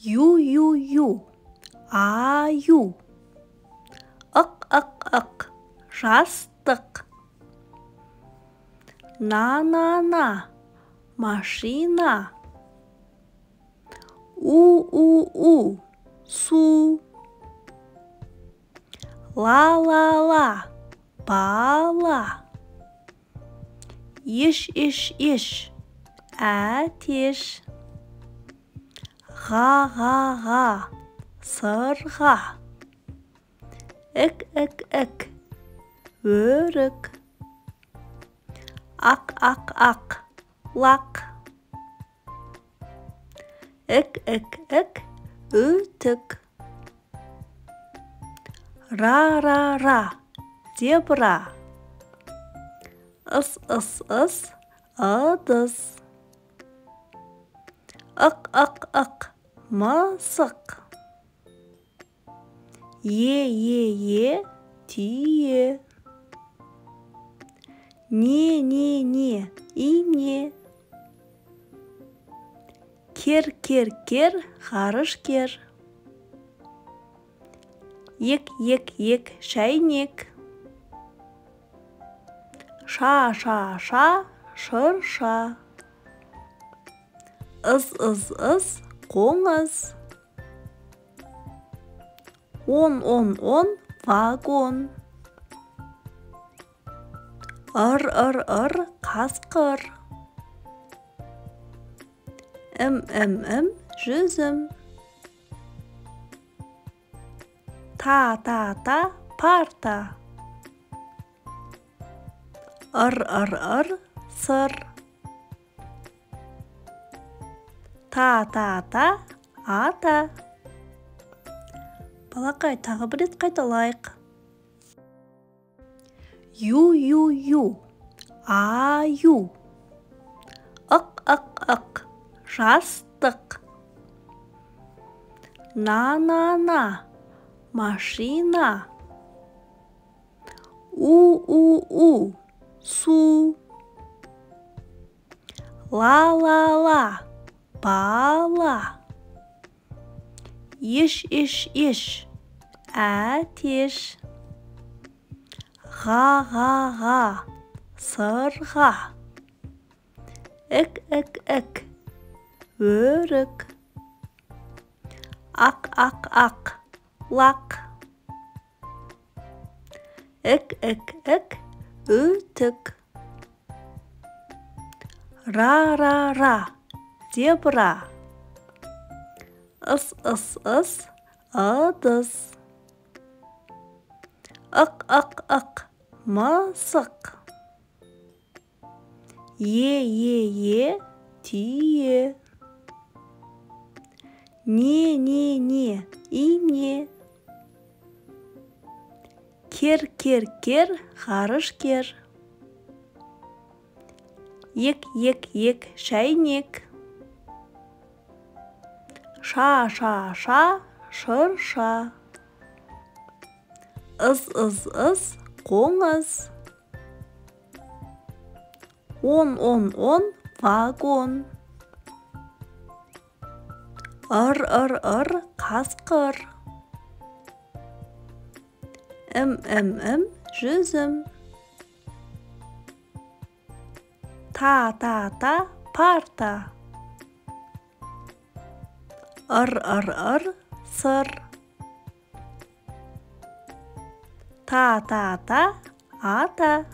Ю, аю. Ық, жастық. На, машина. У, су. Ла, бала. Еш, әтеш. Ға, сырға. Ік, өрік. Ақ, лақ. Ік, үтік. Ра, зебра. Ыс, ыдыс. Ық, мысық. Е, түйе. Не, ине. Кер, ғарышкер. Ек, шәйнек. Ша, шырша. Ыз, қоңыз. Он, вагон. Ыр, қасқыр. Ім, жүзім. Та, парта. Ыр, сыр. Та, ата. Балақай, тағы бір рет қайталайық. Ю, аю. Ық, жастық. На, машина. У, су. Ла, бала. Еш, әтеш. Ға, сырға. Ік, өрік. Ақ, лақ. Ік, үтік. Ра, зебра. Ыс, ыдыс. Ық, мысық. Е, түйе. Не, ине. Кер, ғарышкер. Ек, шәйнек. Ша, шырша. Ыз, қоңыз. Он, вагон. Ыр, қасқыр. Ім, жүзім. Та, парта. Ыр, сыр. Та, ата.